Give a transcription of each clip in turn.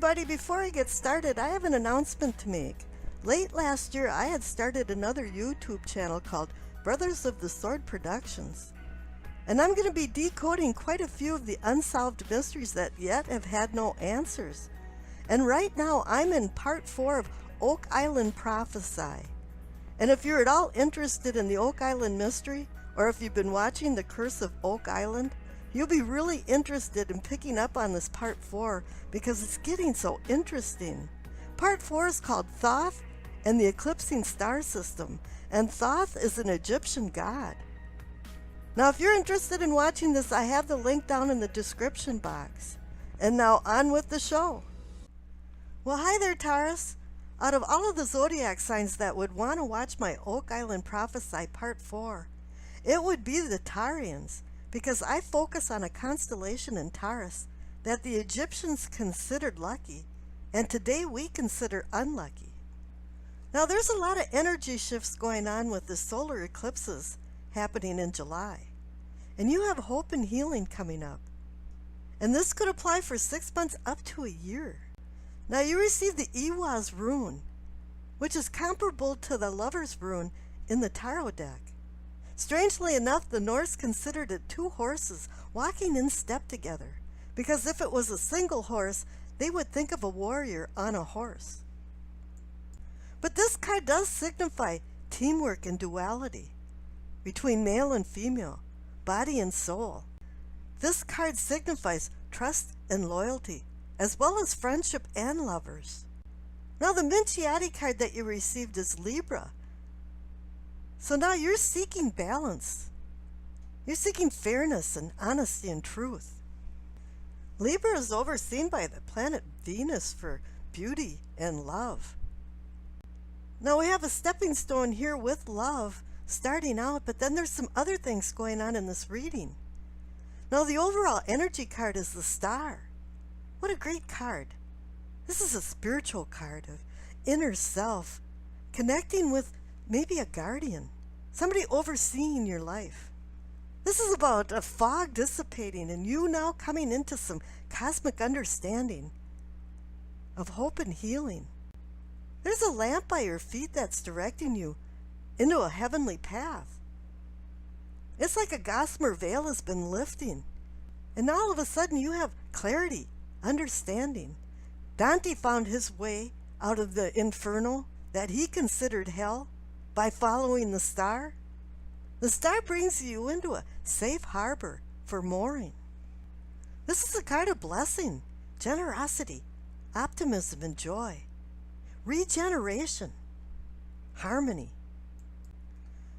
everybody, before I get started, I have an announcement to make. Late last year, I had started another YouTube channel called Brothers of the Sword Productions. And I'm going to be decoding quite a few of the unsolved mysteries that yet have had no answers. And right now, I'm in part 4 of Oak Island Prophesy. And if you're at all interested in the Oak Island mystery, or if you've been watching The Curse of Oak Island, you'll be really interested in picking up on this part 4 because it's getting so interesting. Part 4 is called Thoth and the Eclipsing Star System, and Thoth is an Egyptian god. Now, if you're interested in watching this, I have the link down in the description box. And now on with the show. Well, hi there, Taurus. Out of all of the zodiac signs that would want to watch my Oak Island Prophesy Part 4, it would be the Taurians, because I focus on a constellation in Taurus that the Egyptians considered lucky, and today we consider unlucky. Now, there's a lot of energy shifts going on with the solar eclipses happening in July, and you have hope and healing coming up. And this could apply for 6 months up to a year. Now, you receive the Iwa's rune, which is comparable to the Lover's rune in the tarot deck. Strangely enough, the Norse considered it two horses walking in step together, because if it was a single horse, they would think of a warrior on a horse. But this card does signify teamwork and duality between male and female, body and soul. This card signifies trust and loyalty, as well as friendship and lovers. Now, the Minchiati card that you received is Libra. So now you're seeking balance. You're seeking fairness and honesty and truth. Libra is overseen by the planet Venus for beauty and love. Now, we have a stepping stone here with love starting out, but then there's some other things going on in this reading. Now, the overall energy card is the Star. What a great card. This is a spiritual card of inner self, connecting with maybe a guardian, somebody overseeing your life. This is about a fog dissipating and you now coming into some cosmic understanding of hope and healing. There's a lamp by your feet that's directing you into a heavenly path. It's like a gossamer veil has been lifting, and all of a sudden you have clarity, understanding. Dante found his way out of the inferno that he considered hell by following the star. The star brings you into a safe harbor for mooring. This is a card of blessing, generosity, optimism, and joy, regeneration, harmony.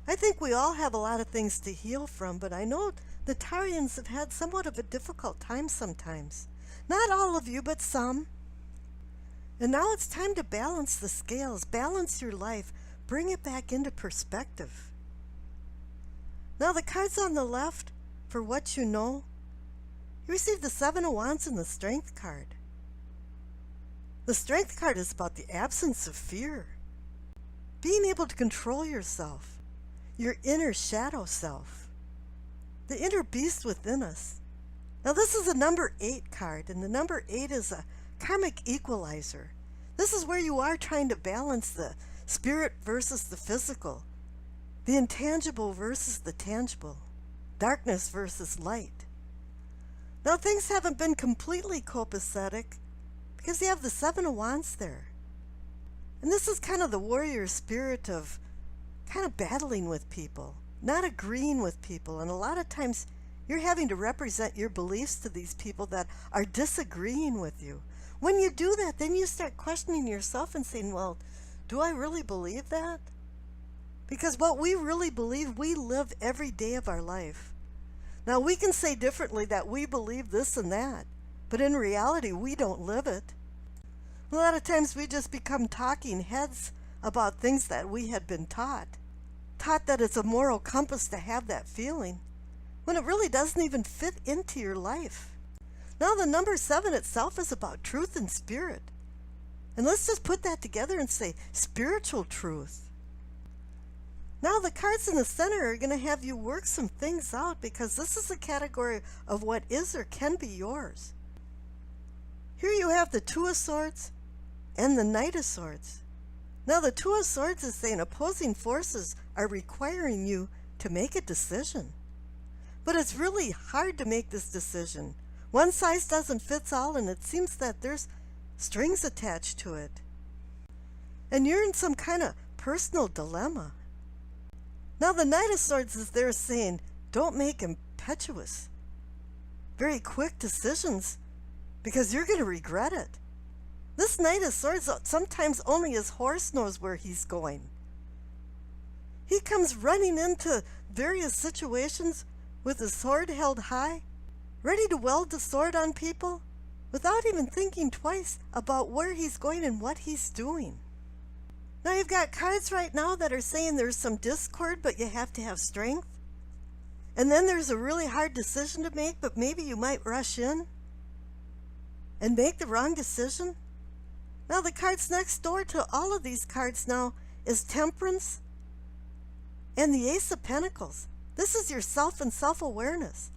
I think we all have a lot of things to heal from, but I know the Taurians have had somewhat of a difficult time sometimes. Not all of you, but some. And now it's time to balance the scales, balance your life, bring it back into perspective. Now, the cards on the left, for what you know, you receive the Seven of Wands and the Strength card. The Strength card is about the absence of fear, being able to control yourself, your inner shadow self, the inner beast within us. Now, this is a number 8 card, and the number 8 is a karmic equalizer. This is where you are trying to balance the spirit versus the physical, the intangible versus the tangible, darkness versus light. Now, things haven't been completely copacetic because you have the Seven of Wands there. And this is kind of the warrior spirit of kind of battling with people, not agreeing with people, and a lot of times you're having to represent your beliefs to these people that are disagreeing with you. When you do that, then you start questioning yourself and saying, well, do I really believe that? Because what we really believe, we live every day of our life. Now, we can say differently that we believe this and that, but in reality, we don't live it. A lot of times we just become talking heads about things that we had been taught that it's a moral compass to have that feeling, when it really doesn't even fit into your life. Now, the number 7 itself is about truth and spirit. And let's just put that together and say spiritual truth. Now, the cards in the center are going to have you work some things out, because this is a category of what is or can be yours. Here you have the Two of Swords and the Knight of Swords. Now the Two of Swords is saying opposing forces are requiring you to make a decision. But it's really hard to make this decision. One size doesn't fit all, and it seems that there's strings attached to it. And you're in some kind of personal dilemma. Now the Knight of Swords is there saying, don't make impetuous, very quick decisions, because you're going to regret it. This Knight of Swords, sometimes only his horse knows where he's going. He comes running into various situations with his sword held high, ready to wield the sword on people, without even thinking twice about where he's going and what he's doing. Now you've got cards right now that are saying there's some discord, but you have to have strength. And then there's a really hard decision to make, but maybe you might rush in and make the wrong decision. Now the cards next door to all of these cards now is Temperance and the Ace of Pentacles. This is your self and self-awareness.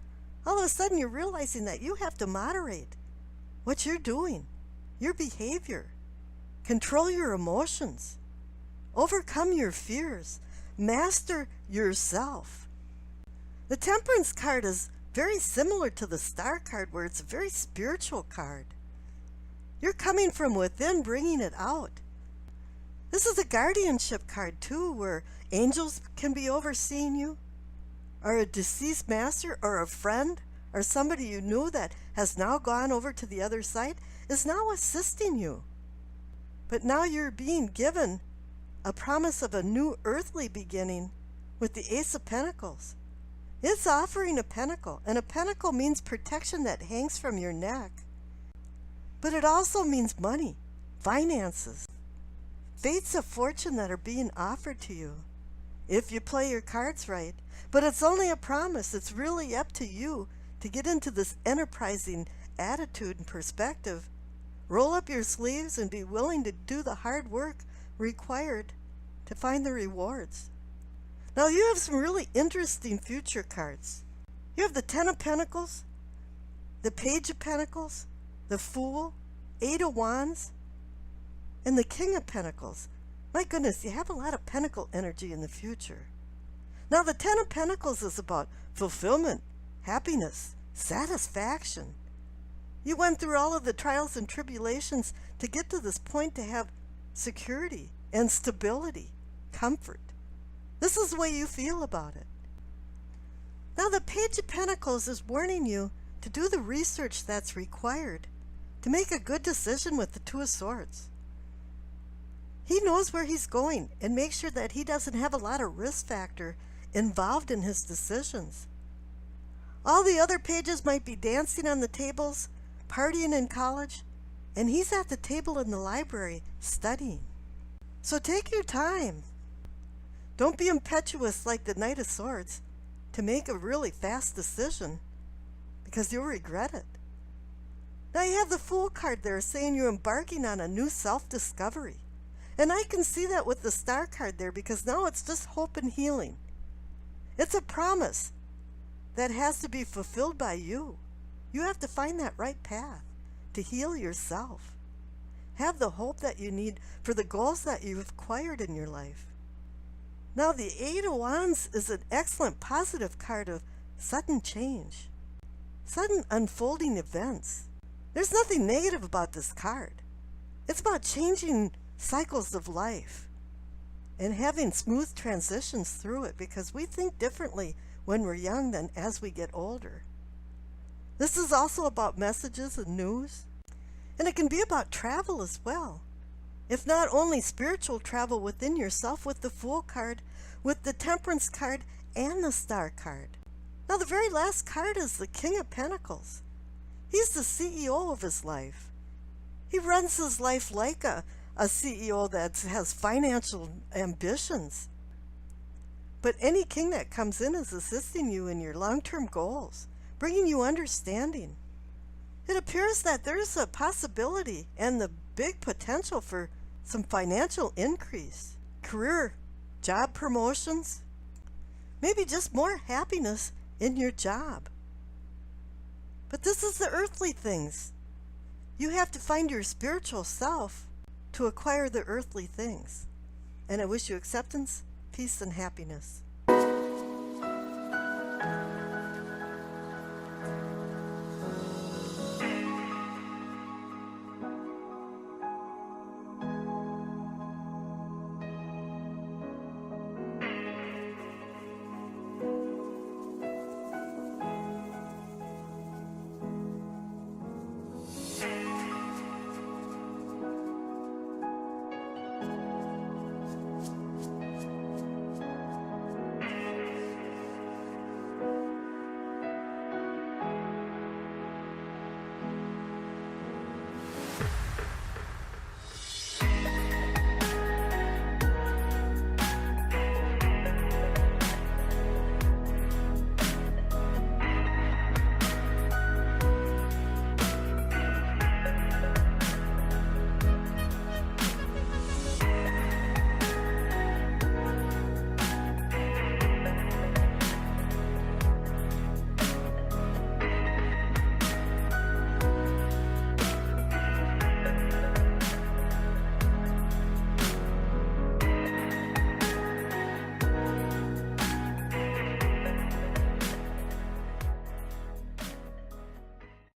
All of a sudden you're realizing that you have to moderate what you're doing, your behavior, control your emotions, overcome your fears, master yourself. The Temperance card is very similar to the Star card, where it's a very spiritual card. You're coming from within, bringing it out. This is a guardianship card too, where angels can be overseeing you, or a deceased master, or a friend, or somebody you knew that has now gone over to the other side is now assisting you. But now you're being given a promise of a new earthly beginning with the Ace of Pentacles. It's offering a pentacle, and a pentacle means protection that hangs from your neck. But it also means money, finances, fates of fortune that are being offered to you, if you play your cards right. But it's only a promise. It's really up to you to get into this enterprising attitude and perspective. Roll up your sleeves and be willing to do the hard work required to find the rewards. Now you have some really interesting future cards. You have the Ten of Pentacles, the Page of Pentacles, the Fool, Eight of Wands, and the King of Pentacles. My goodness, you have a lot of pentacle energy in the future. Now the Ten of Pentacles is about fulfillment, happiness, satisfaction. You went through all of the trials and tribulations to get to this point, to have security and stability, comfort. This is the way you feel about it. Now the Page of Pentacles is warning you to do the research that's required to make a good decision with the Two of Swords. He knows where he's going, and make sure that he doesn't have a lot of risk factor involved in his decisions. All the other pages might be dancing on the tables, partying in college, and he's at the table in the library studying. So take your time. Don't be impetuous like the Knight of Swords to make a really fast decision, because you'll regret it. Now you have the Fool card there saying you're embarking on a new self-discovery. And I can see that with the Star card there, because now it's just hope and healing. It's a promise that has to be fulfilled by you. You have to find that right path to heal yourself. Have the hope that you need for the goals that you've acquired in your life. Now the Eight of Wands is an excellent positive card of sudden change, sudden unfolding events. There's nothing negative about this card. It's about changing cycles of life and having smooth transitions through it, because we think differently when we're young than as we get older. This is also about messages and news, and it can be about travel as well. If not only spiritual travel within yourself with the Fool card, with the Temperance card, and the Star card. Now the very last card is the King of Pentacles. He's the CEO of his life. He runs his life like a CEO that has financial ambitions. But any king that comes in is assisting you in your long-term goals, bringing you understanding. It appears that there's a possibility and the big potential for some financial increase, career, job promotions, maybe just more happiness in your job. But this is the earthly things. You have to find your spiritual self to acquire the earthly things. And I wish you acceptance, peace, and happiness.